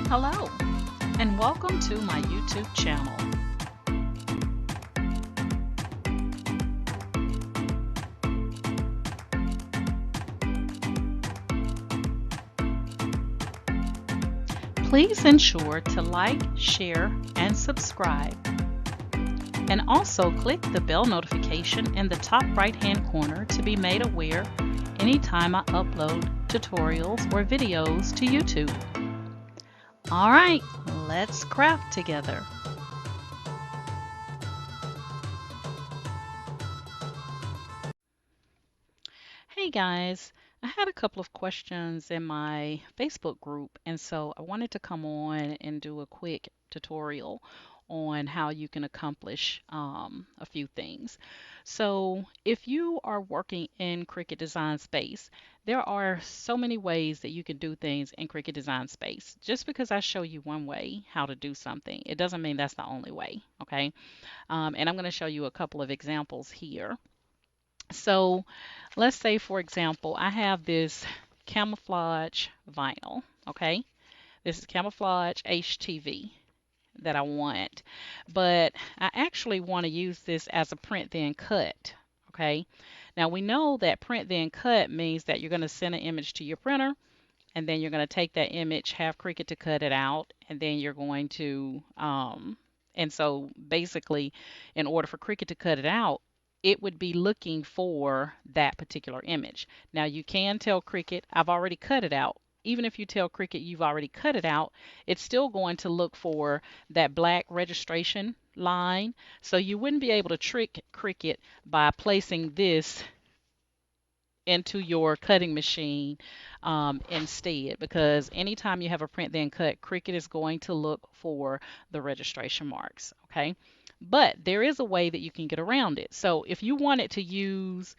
Hello, and welcome to my YouTube channel. Please ensure to like, share, and subscribe. And also click the bell notification in the top right-hand corner to be made aware anytime I upload tutorials or videos to YouTube. All right, let's craft together. Hey guys, I had a couple of questions in my Facebook group, and so I wanted to come on and do a quick tutorial on how you can accomplish a few things. So, if you are working in Cricut Design Space, there are so many ways that you can do things in Cricut Design Space. Just because I show you one way how to do something, it doesn't mean that's the only way, okay? And I'm going to show you a couple of examples here. So let's say, for example, I have this camouflage vinyl, okay? This is camouflage HTV that I want, but I actually want to use this as a print then cut, okay? Now we know that print then cut means that you're going to send an image to your printer, and then you're going to take that image, have Cricut to cut it out, and then you're going to, and so basically, in order for Cricut to cut it out, it would be looking for that particular image. Now you can tell Cricut, I've already cut it out. Even if you tell Cricut you've already cut it out, it's still going to look for that black registration line. So you wouldn't be able to trick Cricut by placing this into your cutting machine instead, because anytime you have a print then cut, Cricut is going to look for the registration marks, okay? But there is a way that you can get around it. So if you wanted to use,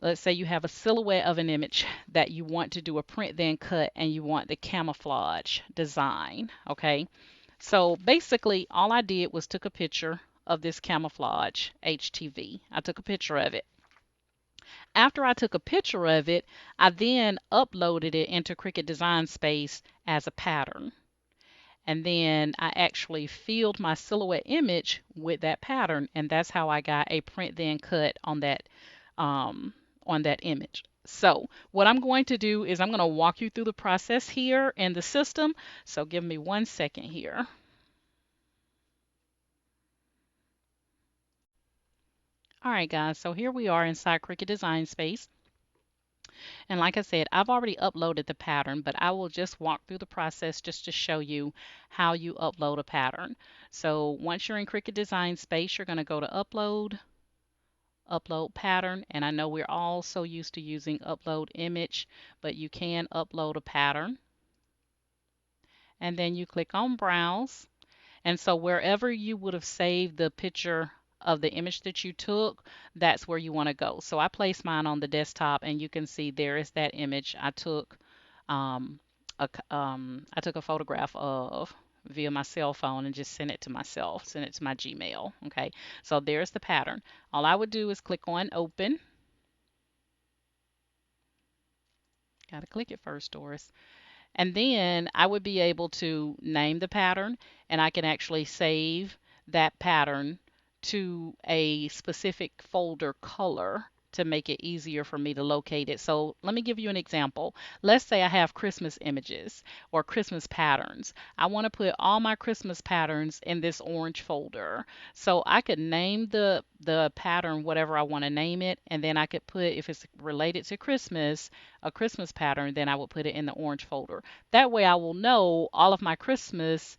let's say you have a silhouette of an image that you want to do a print then cut and you want the camouflage design, okay? So basically all I did was took a picture of this camouflage HTV. I took a picture of it. After I took a picture of it, I then uploaded it into Cricut Design Space as a pattern. And then I actually filled my silhouette image with that pattern, and that's how I got a print then cut on that image. So what I'm going to do is I'm going to walk you through the process here in the system. So give me 1 second here. All right, guys, so here we are inside Cricut Design Space. And like I said, I've already uploaded the pattern, but I will just walk through the process just to show you how you upload a pattern. So once you're in Cricut Design Space, you're going to go to Upload, Upload Pattern. And I know we're all so used to using Upload Image, but you can upload a pattern. And then you click on Browse. And so wherever you would have saved the picture of the image that you took, that's where you want to go. So I placed mine on the desktop, and you can see there is that image I took. Um, I took a photograph of via my cell phone and just sent it to myself, sent it to my Gmail. Okay, so there's the pattern. All I would do is click on Open. Got to click it first, Doris. And then I would be able to name the pattern, and I can actually save that pattern to a specific folder color to make it easier for me to locate it. So let me give you an example. Let's say I have Christmas images or Christmas patterns. I want to put all my Christmas patterns in this orange folder. So I could name the pattern whatever I want to name it, and then I could put, if it's related to Christmas, a Christmas pattern, then I would put it in the orange folder. That way I will know all of my Christmas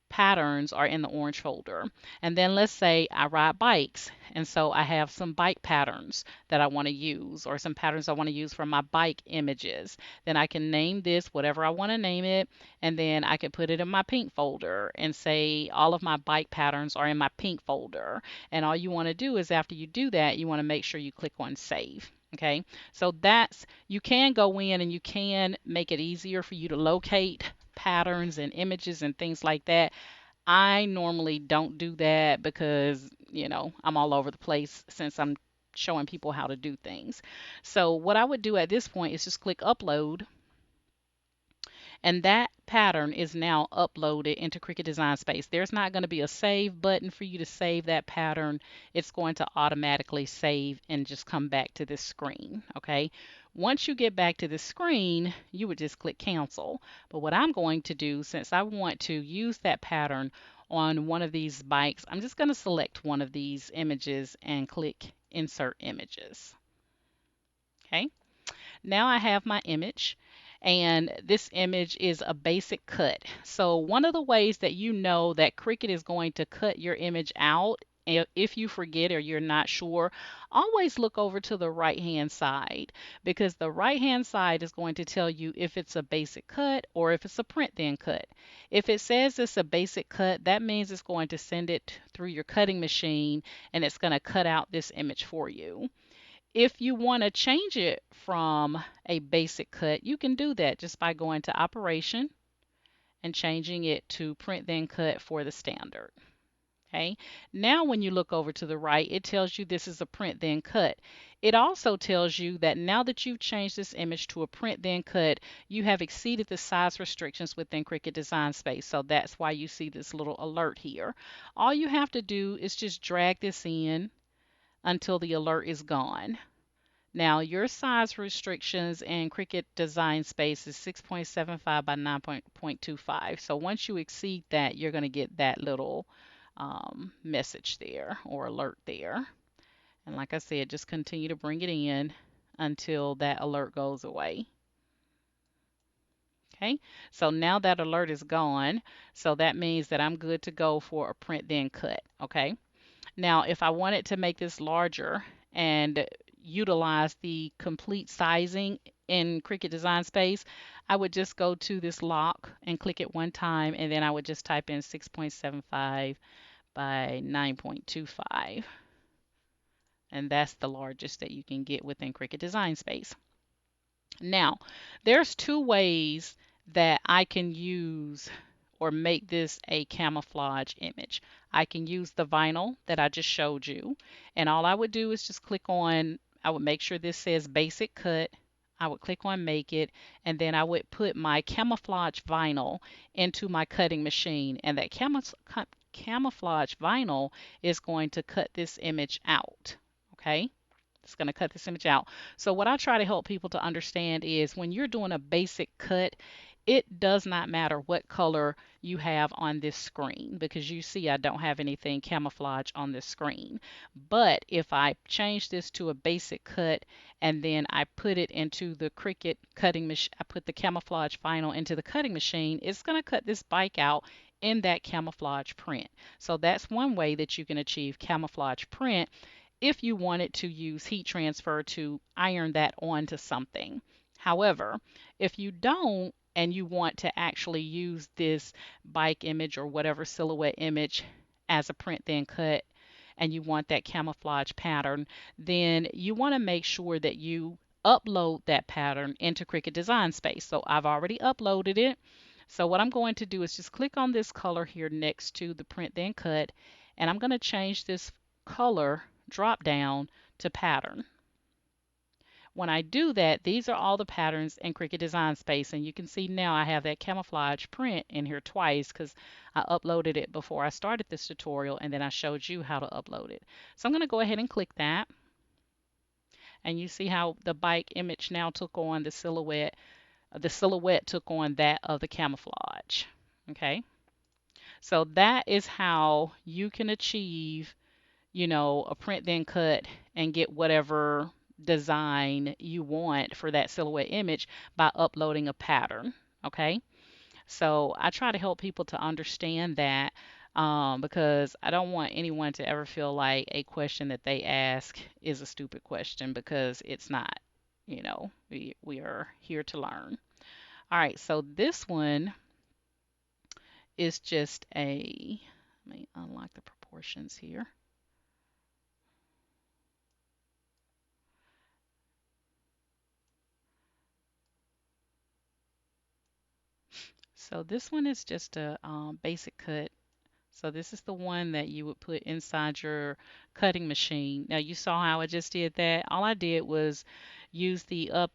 patterns are in the orange folder. And then let's say I ride bikes, and so I have some bike patterns that I want to use, or some patterns I want to use for my bike images. Then I can name this whatever I want to name it, and then I can put it in my pink folder and say all of my bike patterns are in my pink folder. And all you want to do is, after you do that, you want to make sure you click on save. Okay, so that's, you can go in and you can make it easier for you to locate patterns and images and things like that. I normally don't do that because, I'm all over the place since I'm showing people how to do things. So what I would do at this point is just click upload, And that pattern is now uploaded into Cricut Design Space. There's not going to be a save button for you to save that pattern. It's going to automatically save and just come back to this screen. Okay. Once you get back to this screen, you would just click cancel. But what I'm going to do, since I want to use that pattern on one of these bikes, I'm just going to select one of these images and click insert images. Okay. Now I have my image, and this image is a basic cut. So one of the ways that you know that Cricut is going to cut your image out, if you forget or you're not sure, always look over to the right hand side, because the right hand side is going to tell you if it's a basic cut or if it's a print then cut. If it says it's a basic cut, that means it's going to send it through your cutting machine and it's going to cut out this image for you. If you want to change it from a basic cut, you can do that just by going to Operation and changing it to Print Then Cut for the standard. Okay. Now when you look over to the right, it tells you this is a print then cut. It also tells you that now that you've changed this image to a print then cut, you have exceeded the size restrictions within Cricut Design Space. So that's why you see this little alert here. All you have to do is just drag this in until the alert is gone. Now, your size restrictions in Cricut Design Space is 6.75 by 9.25. So once you exceed that, you're going to get that little message there or alert there. And like I said, just continue to bring it in until that alert goes away. Okay, so now that alert is gone, so that means that I'm good to go for a print then cut. Okay. Now, if I wanted to make this larger and utilize the complete sizing in Cricut Design Space, I would just go to this lock and click it one time, and then I would just type in 6.75 by 9.25. And that's the largest that you can get within Cricut Design Space. Now, there's two ways that I can use or make this a camouflage image. I can use the vinyl that I just showed you, and all I would do is just click on, I would make sure this says basic cut. I would click on make it, and then I would put my camouflage vinyl into my cutting machine, and that camouflage vinyl is going to cut this image out. Okay. It's going to cut this image out. So what I try to help people to understand is when you're doing a basic cut, it does not matter what color you have on this screen, because you see I don't have anything camouflage on this screen. But if I change this to a basic cut and then I put it into the Cricut cutting machine, I put the camouflage vinyl into the cutting machine, it's going to cut this bike out in that camouflage print. So that's one way that you can achieve camouflage print if you wanted to use heat transfer to iron that onto something. However, if you don't and you want to actually use this bike image or whatever silhouette image as a print then cut, and you want that camouflage pattern, then you want to make sure that you upload that pattern into Cricut Design Space. So I've already uploaded it. So what I'm going to do is just click on this color here next to the print then cut, and I'm going to change this color drop down to pattern. When I do that, these are all the patterns in Cricut Design Space, and you can see now I have that camouflage print in here twice because I uploaded it before I started this tutorial, and then I showed you how to upload it. So I'm going to go ahead and click that, and you see how the bike image now took on the silhouette took on that of the camouflage. Okay, so that is how you can achieve, a print then cut and get whatever design you want for that silhouette image by uploading a pattern. Okay, so I try to help people to understand that, because I don't want anyone to ever feel like a question that they ask is a stupid question, because it's not. We are here to learn. All right, so this one is just let me unlock the proportions here. So this one is just a basic cut. So this is the one that you would put inside your cutting machine. Now you saw how I just did that. All I did was use the up,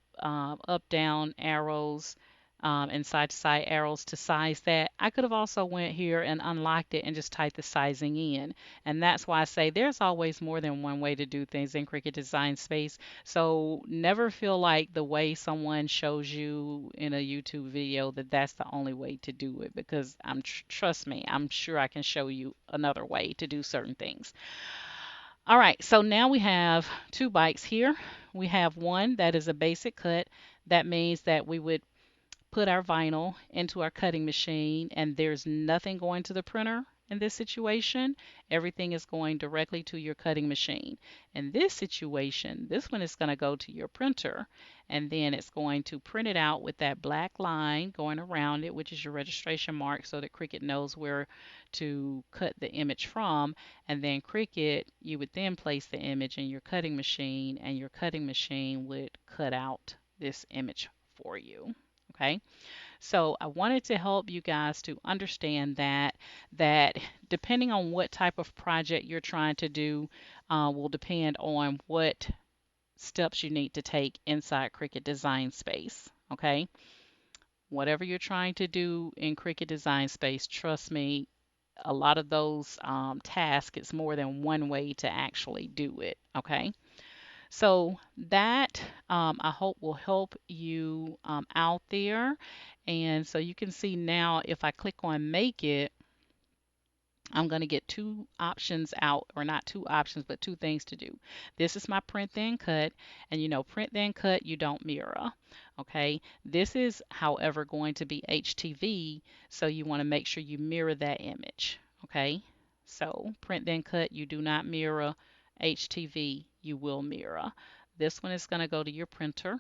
down arrows and side to side arrows to size that. I could have also went here and unlocked it and just typed the sizing in. And that's why I say there's always more than one way to do things in Cricut Design Space. So never feel like the way someone shows you in a YouTube video that that's the only way to do it, because trust me, I'm sure I can show you another way to do certain things. All right, so now we have two bikes here. We have one that is a basic cut. That means that we would put our vinyl into our cutting machine, and there's nothing going to the printer in this situation. Everything is going directly to your cutting machine. In this situation, this one is going to go to your printer, and then it's going to print it out with that black line going around it, which is your registration mark, so that Cricut knows where to cut the image from. And then Cricut, you would then place the image in your cutting machine, and your cutting machine would cut out this image for you. Okay, so I wanted to help you guys to understand that depending on what type of project you're trying to do, will depend on what steps you need to take inside Cricut Design Space. Okay, whatever you're trying to do in Cricut Design Space, trust me, a lot of those tasks, it's more than one way to actually do it. Okay. So that I hope will help you out there. And so you can see now if I click on make it, I'm going to get two options out, or not two options, but two things to do. This is my print then cut, and you know, print then cut, you don't mirror. Okay, this is, however, going to be HTV, so you want to make sure you mirror that image. Okay, so print then cut, you do not mirror. HTV, you will mirror. This one is going to go to your printer.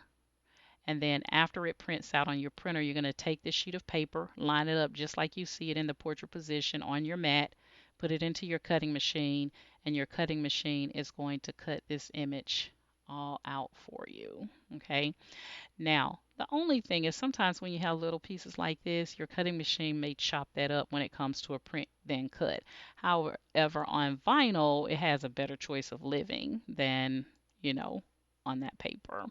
And then after it prints out on your printer, you're going to take this sheet of paper, line it up just like you see it in the portrait position on your mat, put it into your cutting machine, and your cutting machine is going to cut this image all out for you. Okay. Now, the only thing is sometimes when you have little pieces like this, your cutting machine may chop that up when it comes to a print then cut. However, on vinyl, it has a better choice of living than, you know, on that paper.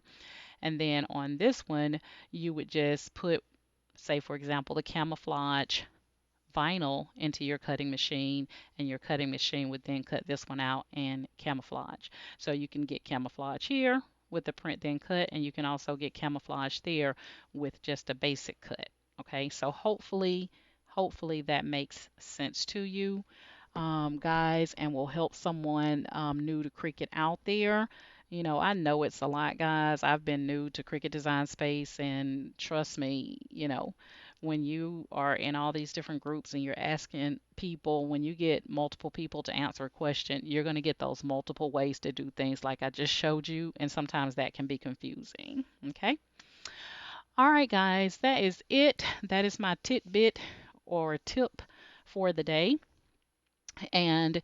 And then on this one, you would just put, say, for example, the camouflage vinyl into your cutting machine, and your cutting machine would then cut this one out and camouflage. So you can get camouflage here with the print then cut, and you can also get camouflage there with just a basic cut. Okay, so hopefully that makes sense to you, guys, and will help someone new to Cricut out there. You know, I know it's a lot, guys. I've been new to Cricut Design Space, and trust me, you know, when you are in all these different groups and you're asking people, when you get multiple people to answer a question, you're going to get those multiple ways to do things like I just showed you, and sometimes that can be confusing. Okay. All right, guys, that is it. That is my tidbit or tip for the day. And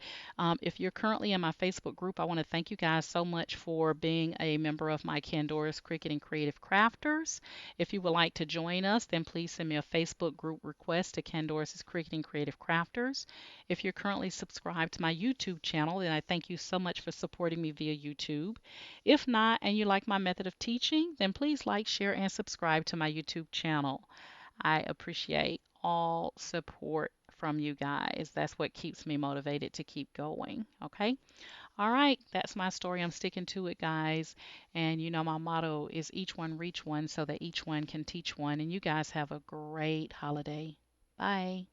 if you're currently in my Facebook group, I want to thank you guys so much for being a member of my Candora's Cricut and Creative Crafters. If you would like to join us, then please send me a Facebook group request to Candora's Cricut and Creative Crafters. If you're currently subscribed to my YouTube channel, then I thank you so much for supporting me via YouTube. If not, and you like my method of teaching, then please like, share, and subscribe to my YouTube channel. I appreciate all support from you guys. That's what keeps me motivated to keep going. Okay. All right. That's my story. I'm sticking to it, guys. And you know, my motto is each one reach one so that each one can teach one. And you guys have a great holiday. Bye.